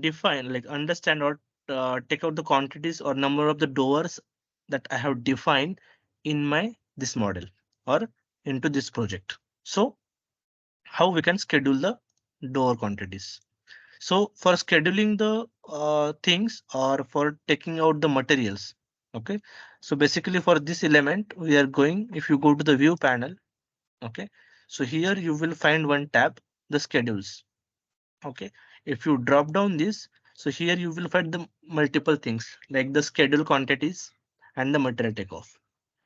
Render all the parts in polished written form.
define, like understand or take out the quantities or number of the doors that I have defined in my this model or into this project. So how we can schedule the door quantities. So for scheduling the things or for taking out the materials. Okay. So basically for this element, we are going, if you go to the view panel, okay. So here you will find one tab, the schedules. Okay. If you drop down this, so here you will find the multiple things like the schedule quantities and the material takeoff.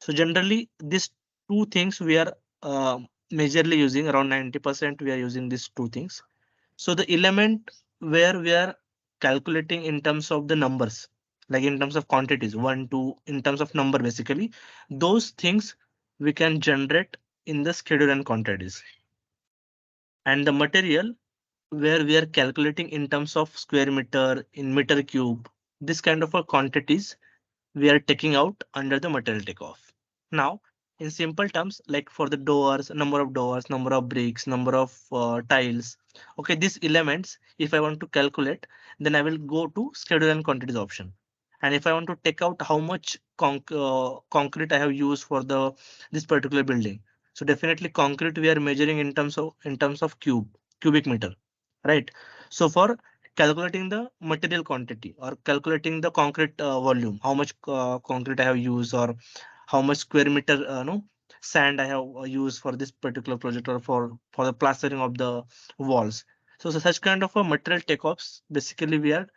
So generally these two things we are uh, majorly using around 90% we are using these two things. So the element where we are calculating in terms of the numbers, like in terms of quantities, one, two, in terms of number, basically, those things we can generate in the schedule and quantities. And the material where we are calculating in terms of square meter, in meter cube, this kind of a quantities we are taking out under the material takeoff. Now, in simple terms, like for the doors, number of bricks, number of tiles. Okay, these elements, if I want to calculate, then I will go to schedule and quantities option. And if I want to take out how much concrete I have used for the this particular building, so definitely concrete we are measuring in terms of cubic meter, right? So for calculating the material quantity or calculating the concrete volume, how much concrete I have used or how much square meter no sand I have used for this particular project or for the plastering of the walls. So such kind of a material takeoffs basically we are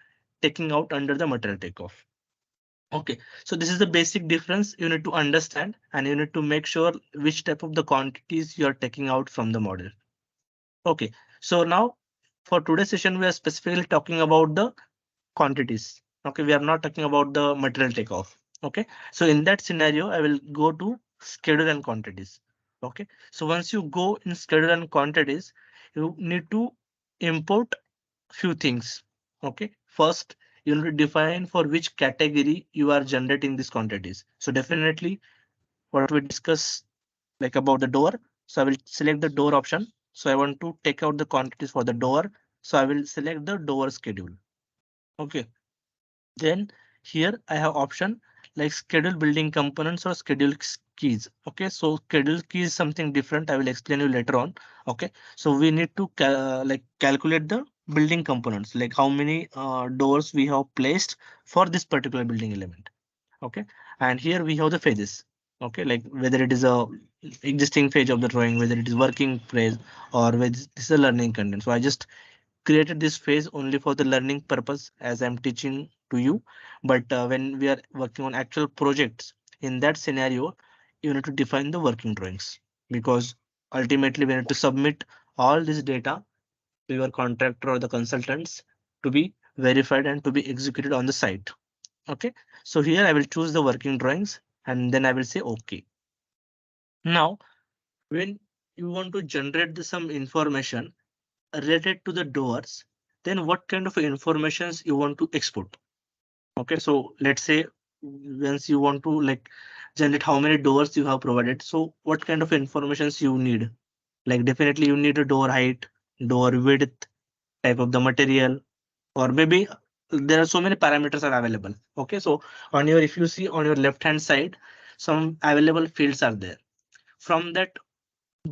taking out under the material takeoff. Okay, so this is the basic difference you need to understand and you need to make sure which type of the quantities you are taking out from the model. Okay, so now for today's session, we are specifically talking about the quantities. Okay, we are not talking about the material takeoff. Okay, so in that scenario, I will go to schedule and quantities. Okay, so once you go in schedule and quantities, you need to import few things. Okay, first you need to define for which category you are generating these quantities. So definitely what we discuss like about the door. So I will select the door option. So I want to take out the quantities for the door. So I will select the door schedule. Okay. Then here I have option like schedule building components or schedule keys. Okay. So schedule key is something different. I will explain you later on. Okay. So we need to like calculate the building components, like how many doors we have placed for this particular building element. Okay, and here we have the phases. Okay, like whether it is a existing phase of the drawing, whether it is working phase, or whether this is a learning content. So I just created this phase only for the learning purpose as I'm teaching to you. But when we are working on actual projects, in that scenario, you need to define the working drawings because ultimately we need to submit all this data to your contractor or the consultants to be verified and to be executed on the site. Okay, so here I will choose the working drawings and then I will say OK. Now, when you want to generate some information related to the doors, then what kind of informations you want to export? Okay, so let's say once you want to like generate how many doors you have provided. So what kind of informations you need? Like definitely you need a door height, door width, type of the material, or maybe there are so many parameters are available. Okay, so on your if you see on your left hand side, some available fields are there. From that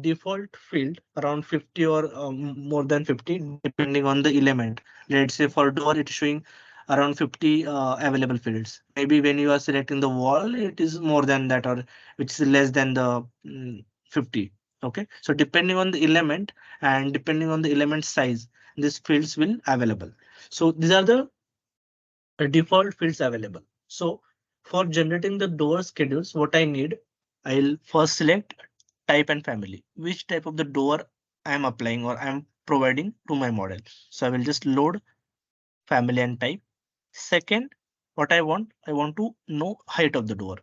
default field, around 50 or more than 50, depending on the element. Let's say for door, it's showing around 50 available fields. Maybe when you are selecting the wall, it is more than that, or which is less than the 50. Okay, so depending on the element and depending on the element size, these fields will available. So these are the default fields available. So for generating the door schedules, what I need, I'll first select type and family, which type of the door I'm applying or I'm providing to my model. So I will just load family and type. Second, what I want to know height of the door.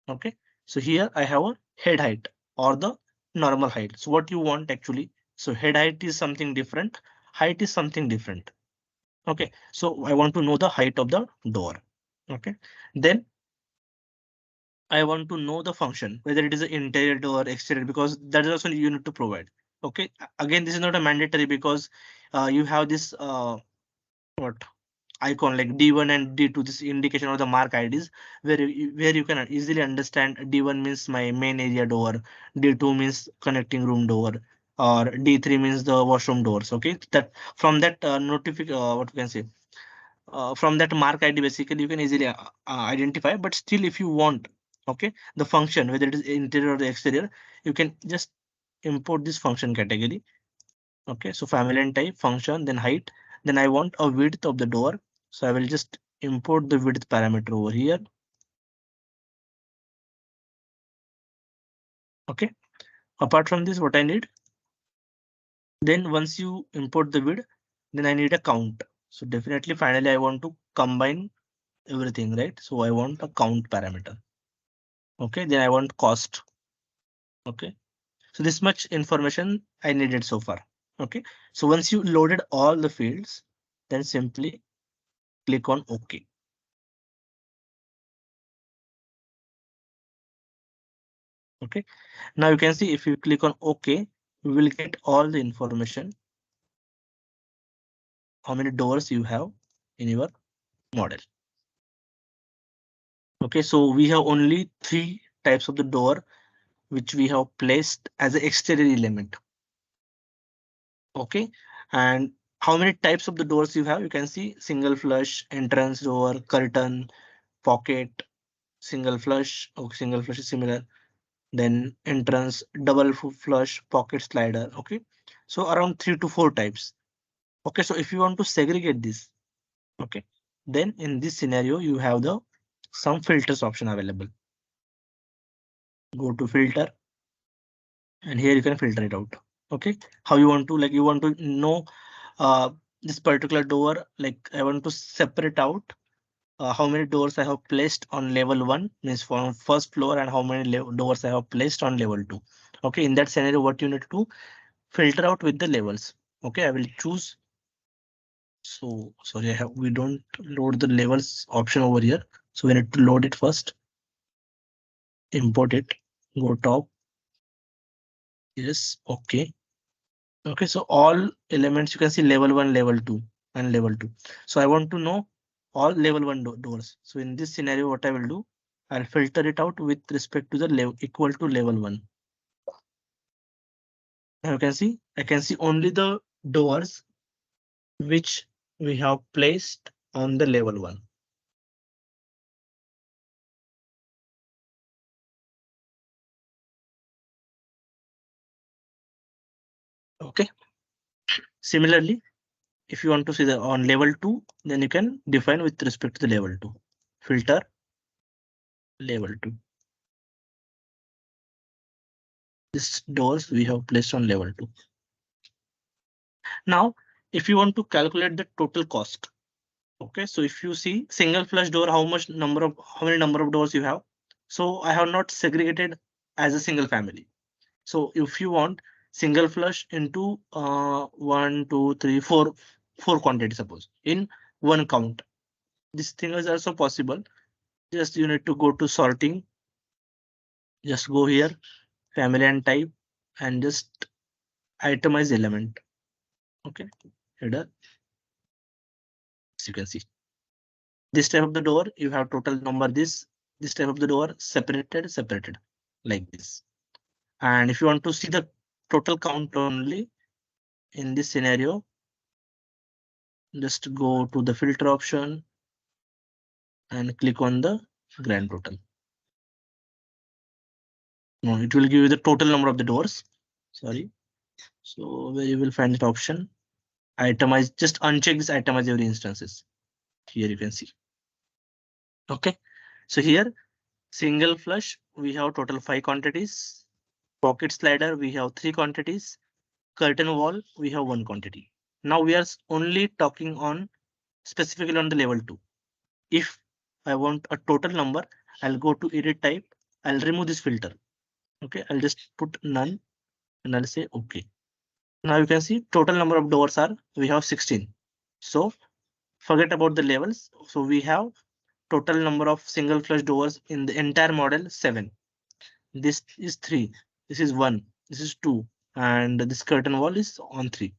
Okay, so here I have a head height or the normal height. So what you want actually, so head height is something different, height is something different. Okay, so I want to know the height of the door. Okay, then I want to know the function, whether it is an interior door, exterior, because that is also you need to provide. Okay, again, this is not a mandatory because you have this what icon like D1 and D2, this indication of the mark IDs where you can easily understand D1 means my main area door, D2 means connecting room door, or D3 means the washroom doors. Okay, that from that what we can say from that mark ID basically you can easily identify. But still, if you want, okay, the function whether it is interior or the exterior, you can just import this function category. Okay, so family and type function, then height, then I want a width of the door. So I will just import the width parameter over here. Okay, apart from this, what I need, then once you import the width, then I need a count. So definitely finally I want to combine everything, right? So I want a count parameter. Okay, then I want cost. Okay, so this much information I needed so far. Okay, so once you loaded all the fields, then simply click on OK. Okay, now you can see if you click on OK, we will get all the information, how many doors you have in your model. Okay, so we have only 3 types of the door which we have placed as an exterior element. Okay, and how many types of the doors you have? You can see single flush, entrance door, curtain, pocket, single flush. Oh, single flush is similar. Then entrance, double flush, pocket slider. Okay, so around 3 to 4 types. Okay, so if you want to segregate this, okay, then in this scenario you have the some filters option available. Go to filter and here you can filter it out. Okay, how you want to, like, you want to know this particular door, like I want to separate out how many doors I have placed on level 1, means from first floor, and how many doors I have placed on level 2. Okay, in that scenario what you need to do, filter out with the levels. Okay, I will choose. So sorry, we don't load the levels option over here. So we need to load it first. Import it. Go top. Yes. Okay. Okay. So all elements you can see level 1, level 2, and level 2. So I want to know all level 1 doors. So in this scenario, what I will do, I'll filter it out with respect to the level equal to level 1. Now you can see I can see only the doors which we have placed on the level 1. Okay. Similarly, if you want to see the on level 2, then you can define with respect to the level 2. Filter level 2. This doors we have placed on level 2. Now, if you want to calculate the total cost, okay, so if you see single flush door, how many number of doors you have. So I have not segregated as a single family. So if you want single flush into 1, 2, 3, 4, 4 quantity, suppose in one count, this thing is also possible. Just you need to go to sorting. Just go here, family and type, and just itemize element. Okay, header. As you can see, this type of the door you have total number. This type of the door separated like this. And if you want to see the total count only in this scenario, just go to the filter option and click on the grand total. No, it will give you the total number of the doors. Sorry. So where you will find that option, itemize, just uncheck this itemize every instances. Here you can see. Okay, so here single flush we have total 5 quantities. Pocket slider we have 3 quantities. Curtain wall we have 1 quantity. Now we are only talking on specifically on the level 2. If I want a total number, I'll go to edit type. I'll remove this filter. Okay, I'll just put none and I'll say OK. Now you can see total number of doors are we have 16. So forget about the levels. So we have total number of single flush doors in the entire model 7. This is 3. This is 1. This is 2. and this curtain wall is on 3.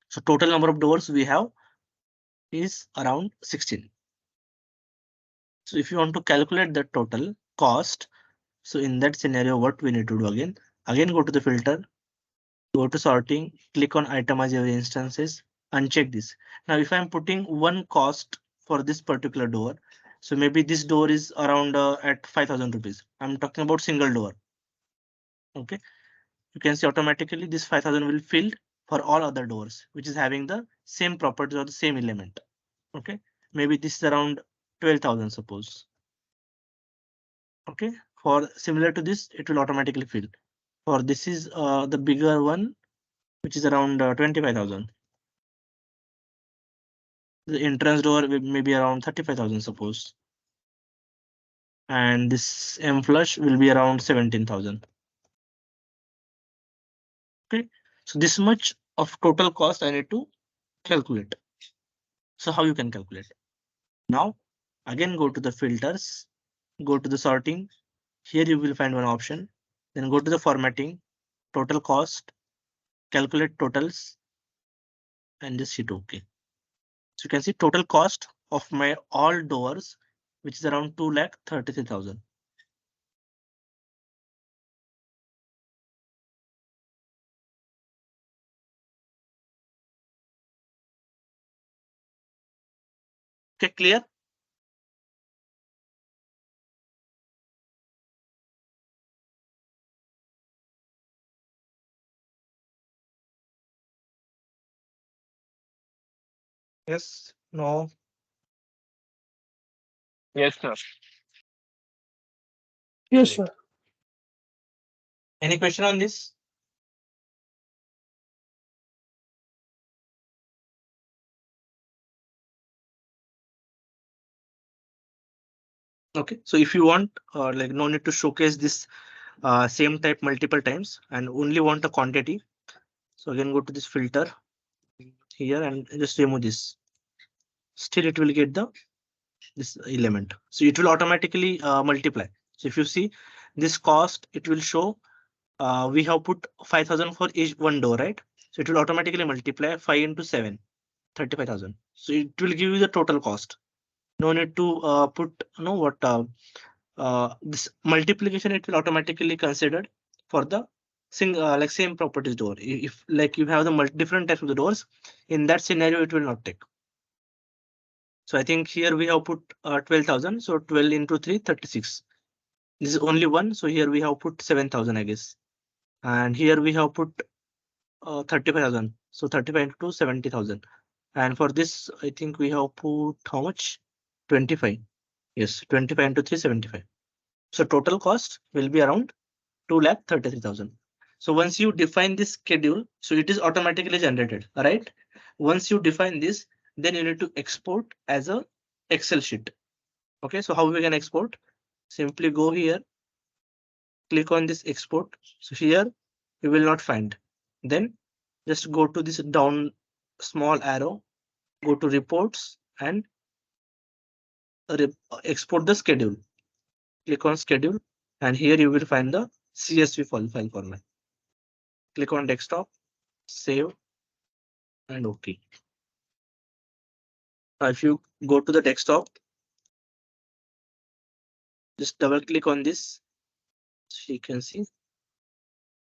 So total number of doors we have is around 16. So if you want to calculate the total cost, so in that scenario, what we need to do again go to the filter, go to sorting, click on itemize every instances, uncheck this. Now, if I'm putting one cost for this particular door, so maybe this door is around at 5,000 rupees. I'm talking about single door. Okay, you can see automatically this 5,000 will fill for all other doors, which is having the same properties or the same element. Okay, maybe this is around 12,000 suppose. Okay, for similar to this, it will automatically fill. For this is the bigger one, which is around 25,000. The entrance door will maybe around 35,000 suppose. And this M flush will be around 17,000. Okay, so this much of total cost I need to calculate. So how you can calculate? Now, again go to the filters, go to the sorting. Here you will find one option. Then go to the formatting, total cost, calculate totals, and just hit OK. So you can see total cost of my all doors, which is around 2,33,000. Okay, clear? Yes, no. Yes, sir. Yes, sir. Any question on this? Okay, so if you want, like no need to showcase this same type multiple times and only want a quantity. So again, go to this filter here and just remove this. Still, it will get the this element. So it will automatically multiply. So if you see this cost, it will show we have put 5,000 for each one door, right? So it will automatically multiply 5 into 7, 35,000. So it will give you the total cost. No need to put what this multiplication it will automatically considered for the like same properties door. If like you have the different types of the doors, in that scenario it will not take. So I think here we have put 12,000. So 12 into 3, 36. This is only one. So here we have put 7,000, I guess. And here we have put 35,000. So 35 into 70,000. And for this, I think we have put how much? 25. Yes, 25 into 3, 75. So total cost will be around 2,33,000. So once you define this schedule, so it is automatically generated, right? Once you define this, then you need to export as a Excel sheet. Okay, so how we can export? Simply go here, click on this export. So here you will not find. Then just go to this down small arrow, go to reports and export the schedule. Click on schedule and here you will find the CSV file format. Click on desktop, save and OK. Now if you go to the desktop, just double click on this. So you can see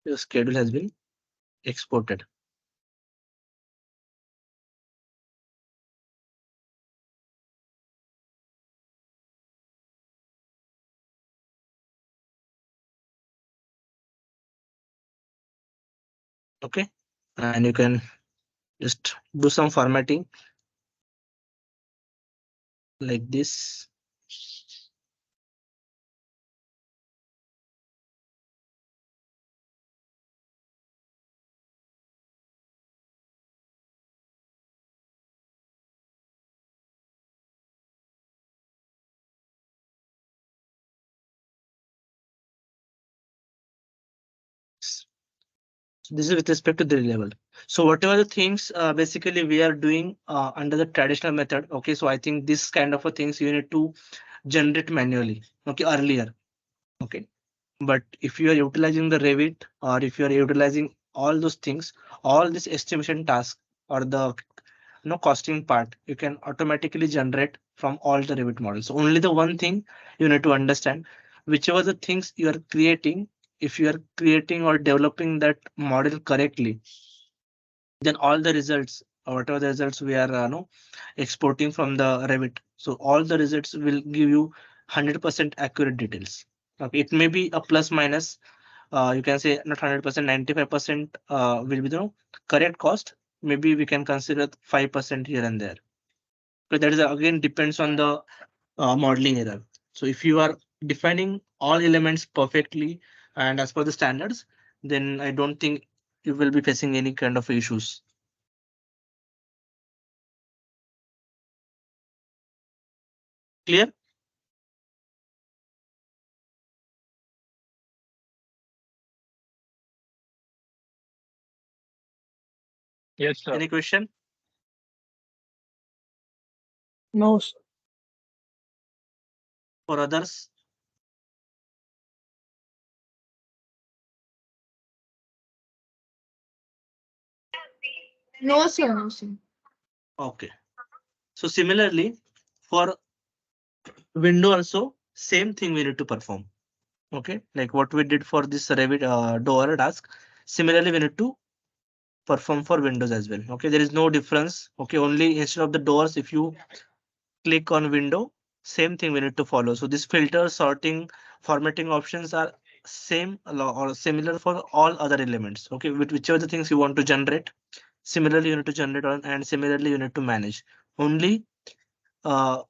your schedule has been exported. Okay, and you can just do some formatting like this. So this is with respect to the level. So whatever the things basically we are doing under the traditional method. Okay, so I think this kind of a things you need to generate manually. Okay, earlier. Okay, But if you are utilizing the Revit, or if you are utilizing all those things, all this estimation task or the costing part, you can automatically generate from all the Revit models. So only the one thing you need to understand, whichever the things you are creating, if you are creating or developing that model correctly, then all the results or whatever the results we are exporting from the Revit. So all the results will give you 100% accurate details. Okay, it may be a plus minus. You can say not 100%, 95% will be the correct cost. Maybe we can consider 5% here and there. But that is again depends on the modeling error. So if you are defining all elements perfectly and as per the standards, then I don't think you will be facing any kind of issues. Clear? Yes, sir. Any question No, sir. for others? No, sir. No, sir. Okay. So similarly, for window also, same thing we need to perform. Okay, like what we did for this Revit door task. Similarly, we need to perform for windows as well. Okay, there is no difference. Okay, only instead of the doors, if you click on window, same thing we need to follow. So this filter, sorting, formatting options are same or similar for all other elements. Okay, with whichever the things you want to generate, similarly you need to generate on, and similarly you need to manage. Only uh,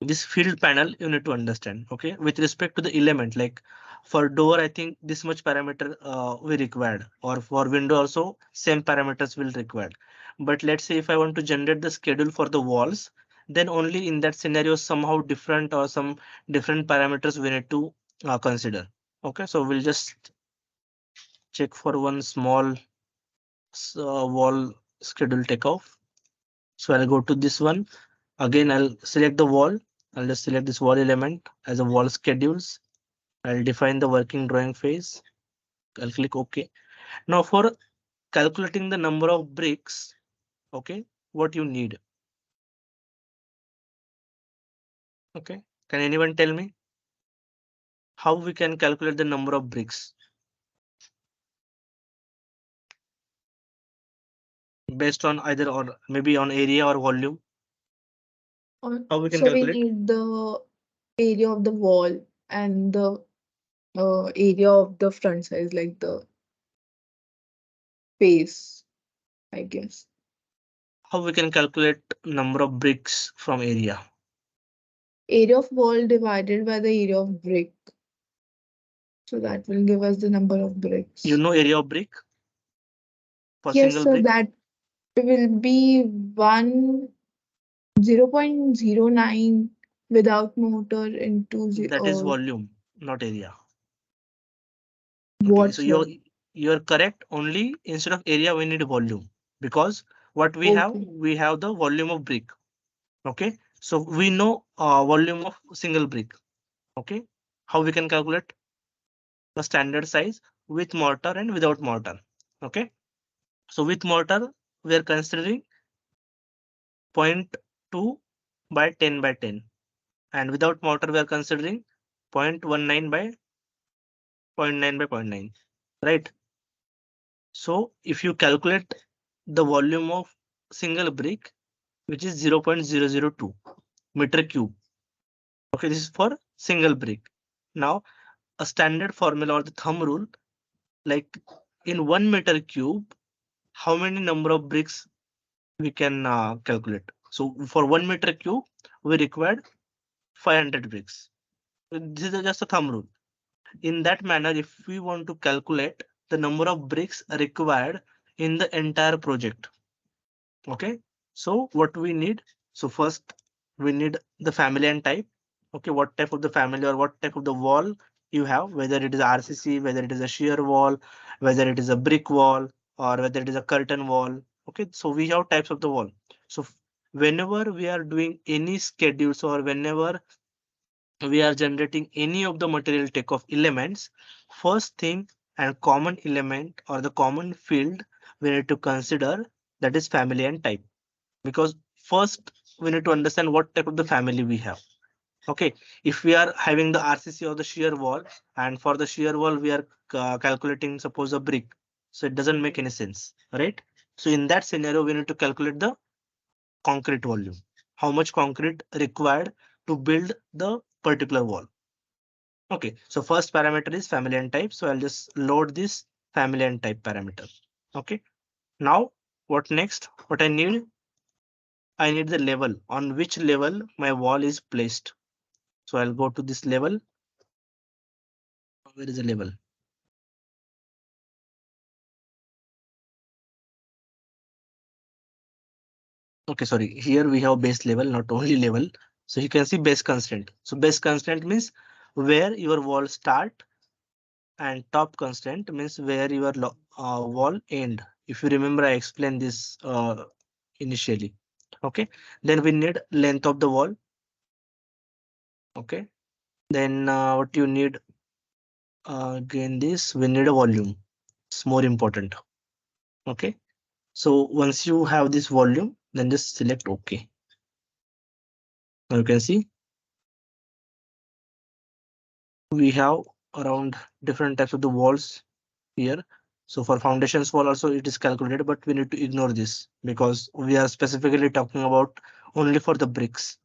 this field panel you need to understand. Okay, with respect to the element, like for door, I think this much parameter we required, or for window also same parameters will required. But let's say if I want to generate the schedule for the walls, then only in that scenario somehow different or some different parameters we need to consider. Okay, so we'll just check for one small wall schedule takeoff. So I'll go to this one. Again, I'll select the wall. I'll just select this wall element as a wall schedules. I'll define the working drawing phase. I'll click OK. Now for calculating the number of bricks, okay, what you need. Okay, can anyone tell me how we can calculate the number of bricks based on either or maybe on area or volume? How we can So we calculate? need the area of the wall and the area of the front size, like the face, I guess. How we can calculate number of bricks from area? Area of wall divided by the area of brick. So that will give us the number of You bricks. know area of brick for Yes, single so brick? that will be 0.09 without motor into That is volume, not area. Okay, what, so sir? you're correct. Only instead of area, we need volume, because what Okay. we have the volume of brick. Okay, so we know volume of single brick. Okay, how we can calculate the standard size with mortar and without mortar. Okay, so with mortar, we are considering 0.2 by 10 by 10, and without mortar, we are considering 0.19 by 0.9 by 0.9. Right. So if you calculate the volume of single brick, which is 0.002 meter cube. Okay, this is for single brick. Now, a standard formula or the thumb rule, like in 1 meter cube, how many number of bricks we can calculate. So for 1 meter cube, we required 500 bricks. This is just a thumb rule. In that manner, if we want to calculate the number of bricks required in the entire project. Okay, so what we need? So first we need the family and type. Okay, what type of the family or what type of the wall you have, whether it is RCC, whether it is a shear wall, whether it is a brick wall, or whether it is a curtain wall. Okay, so we have types of the wall. So whenever we are doing any schedules or whenever we are generating any of the material takeoff elements, first thing and common element or the common field we need to consider, that is family and type. Because first we need to understand what type of the family we have. Okay, if we are having the RCC or the shear wall, and for the shear wall we are calculating suppose a brick, so it doesn't make any sense, right? So in that scenario we need to calculate the concrete volume, how much concrete required to build the particular wall. Okay, so first parameter is family and type, so I'll just load this family and type parameter. Okay, now what next? What I need the level, on which level my wall is placed. So I'll go to this level. Where is the level? Okay, sorry, here we have base level, not only level. So you can see base constraint. So base constraint means where your wall start, and top constraint means where your wall end. If you remember, I explained this initially. Okay, then we need length of the wall. Okay, then what you need, again this we need a volume. It's more important. Okay, so once you have this volume, then just select OK. Now you can see we have around different types of the walls here. So for foundations wall also it is calculated, but we need to ignore this because we are specifically talking about only for the bricks.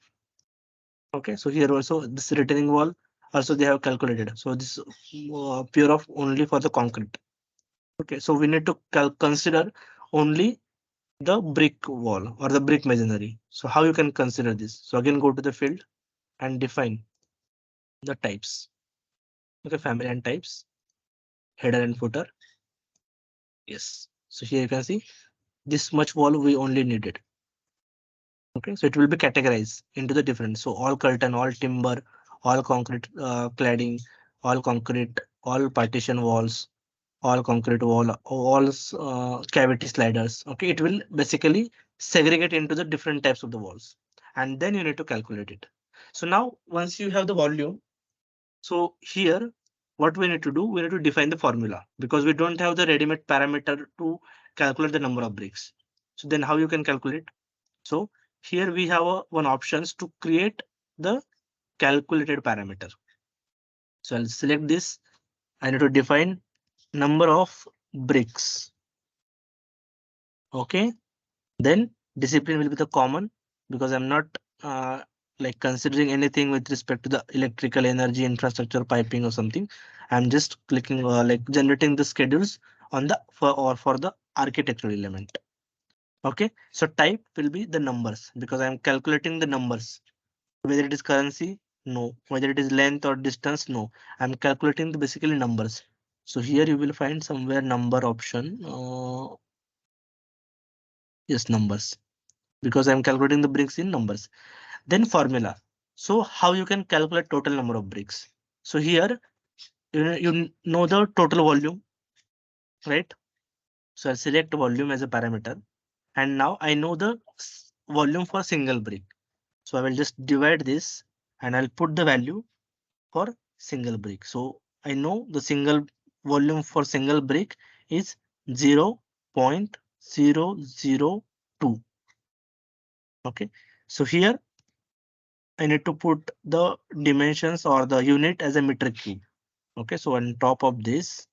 Okay, so here also this retaining wall also they have calculated. So this pure of only for the concrete. Okay, so we need to consider only the brick wall or the brick masonry. So how you can consider this? So again go to the field and define the types. Okay, family and types, header and footer. Yes, so here you can see this much wall we only needed. Okay, so it will be categorized into the different. So all curtain, all timber, all concrete cladding, all concrete, all partition walls, all concrete wall, all cavity sliders. Okay, it will basically segregate into the different types of the walls, and then you need to calculate it. So now once you have the volume, so here what we need to do, we need to define the formula because we don't have the ready-made parameter to calculate the number of bricks. So then how you can calculate? So here we have one options to create the calculated parameter. So I'll select this. I need to define number of bricks. Okay, then discipline will be the common because I'm not like considering anything with respect to the electrical energy infrastructure piping or something. I'm just clicking like generating the schedules on the for the architectural element. Okay, so type will be the numbers because I'm calculating the numbers. Whether it is currency, no. Whether it is length or distance, no. I'm calculating the basically numbers. So here you will find somewhere number option. Yes, numbers, because I'm calculating the bricks in numbers. Then formula. So how you can calculate total number of bricks? So here you know the total volume, right? So I'll select volume as a parameter, and now I know the volume for single brick. So I will just divide this and I'll put the value for single brick. So I know the single volume for single brick is 0.002. Okay, so here I need to put the dimensions or the unit as a meter cube. Okay, so on top of this,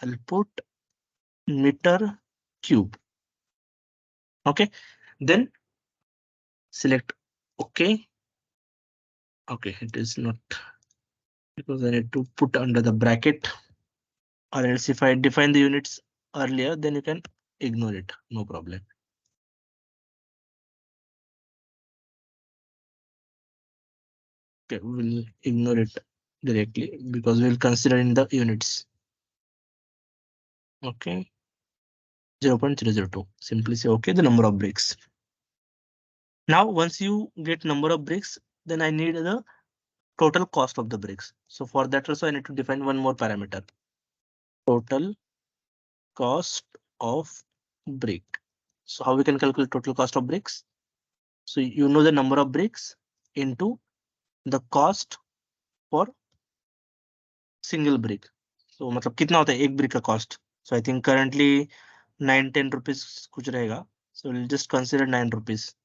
I'll put meter cube. Okay, then select OK. Okay, it is not because I need to put under the bracket, or else if I define the units earlier, then you can ignore it. No problem. Okay, we'll ignore it directly because we'll consider in the units. Okay, 0.002. Simply say okay, the number of bricks. Now, once you get number of bricks, then I need the total cost of the bricks. So for that also I need to define one more parameter. Total cost of brick. So how we can calculate total cost of bricks? So you know the number of bricks into the cost for single brick. So मतलब कितना होता है एक brick का cost? So I think currently 9-10 rupees कुछ रहेगा. So we'll just consider 9 rupees.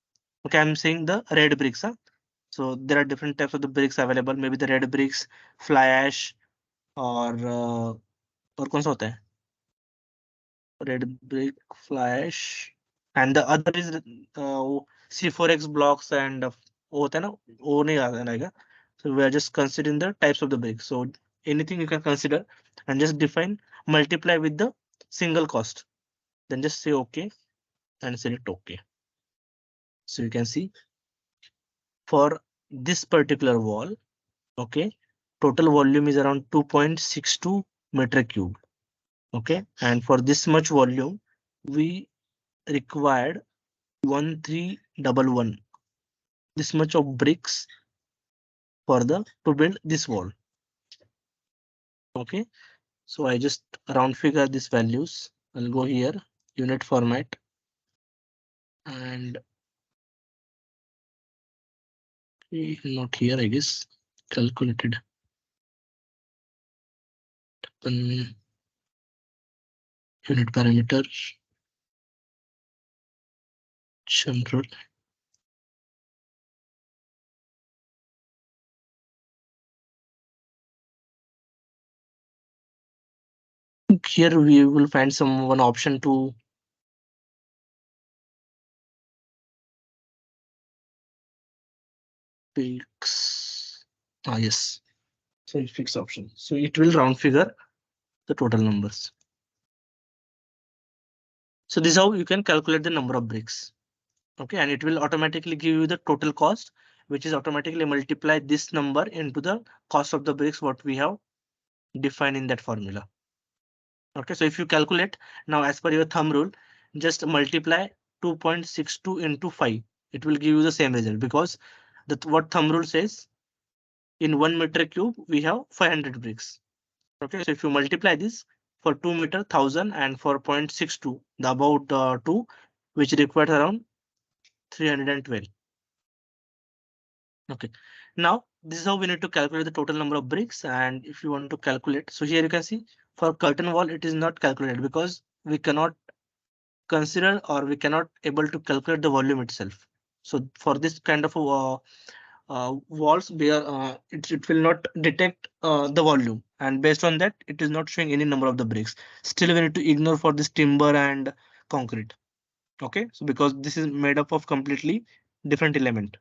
Okay, I'm saying the red bricks. Huh? So there are different types of the bricks available. Maybe the red bricks, fly ash, और कौन सा होता है? Red brick, fly ash, and the other is C4X blocks and वो होता है ना? वो नहीं आएगा. So we are just considering the types of the bricks. So anything you can consider and just define, multiply with the single cost. Then just say OK and select OK. So you can see for this particular wall, okay, total volume is around 2.62 meter cube. Okay, and for this much volume, we required 1311, this much of bricks for the to build this wall. Okay, so I just round figure these values. I'll go here, unit format, and not here, I guess, calculated. Unit parameter, general. Here we will find one option to fix. Yes, so it fix option. So it will round figure the total numbers. So this is how you can calculate the number of bricks. Okay, and it will automatically give you the total cost, which is automatically multiply this number into the cost of the bricks what we have defined in that formula. Okay, so if you calculate now as per your thumb rule, just multiply 2.62 into 5. It will give you the same result because that what thumb rule says, in 1 meter cube we have 500 bricks. Okay, so if you multiply this for 2 meter 1000 and for 0.62 the about 2, which requires around 312. Okay, now this is how we need to calculate the total number of bricks. And if you want to calculate, so here you can see for curtain wall it is not calculated because we cannot consider or we cannot able to calculate the volume itself. So for this kind of walls, it will not detect the volume, and based on that it is not showing any number of the bricks. Still we need to ignore for this timber and concrete. Okay, so because this is made up of completely different element.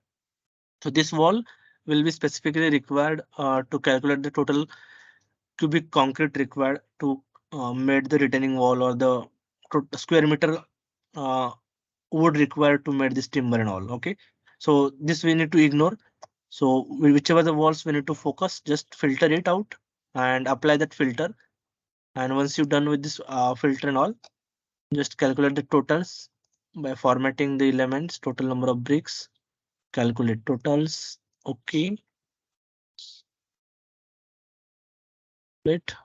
So this wall will be specifically required to calculate the total cubic concrete required to make the retaining wall, or the square meter uh, wood required to make this timber and all. Okay, so this we need to ignore. So whichever the walls we need to focus, just filter it out and apply that filter. And once you're done with this filter and all, just calculate the totals by formatting the elements, total number of bricks, calculate totals. Okay. Wait.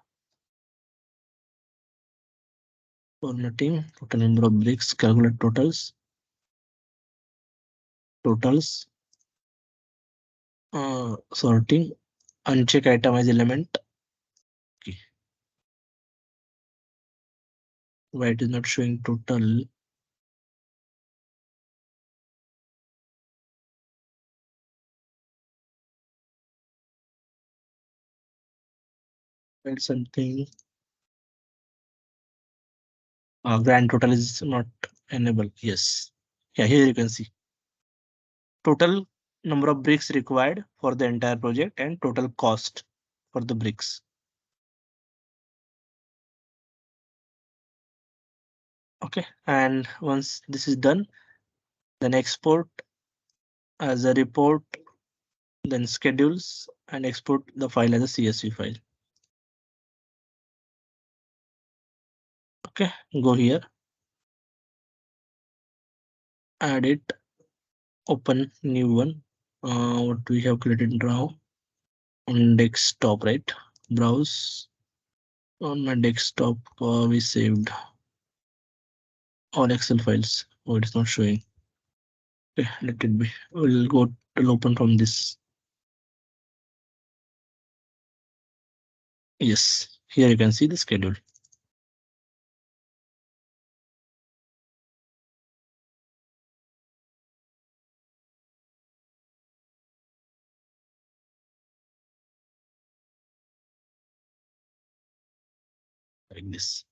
Formatting, total number of bricks, calculate totals. Totals. Sorting, uncheck itemize element. Okay. Why it is not showing total? And something. Grand total is not enabled. Yes. Yeah, here you can see total number of bricks required for the entire project and total cost for the bricks. Okay, and once this is done, then export as a report, then schedules and export the file as a CSV file. Okay, go here, add it, open new one. What we have created now on desktop, right? Browse on my desktop. We saved all Excel files. Oh, it's not showing. Okay, let it be. We'll go to open from this. Yes, here you can see the schedule. Like this.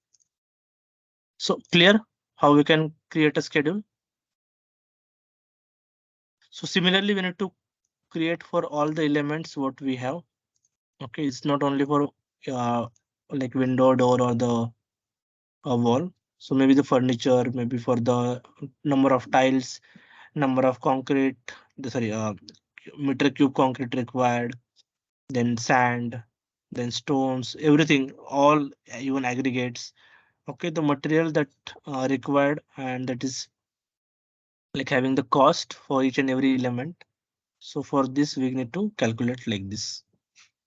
So clear how we can create a schedule. So similarly, we need to create for all the elements what we have. Okay, it's not only for uh, like window, door, or the wall. So maybe the furniture, maybe for the number of tiles, number of concrete, the sorry, meter cube concrete required, then sand, then stones, everything, all even aggregates. Okay, the material that required, and that is like having the cost for each and every element. So for this, we need to calculate like this.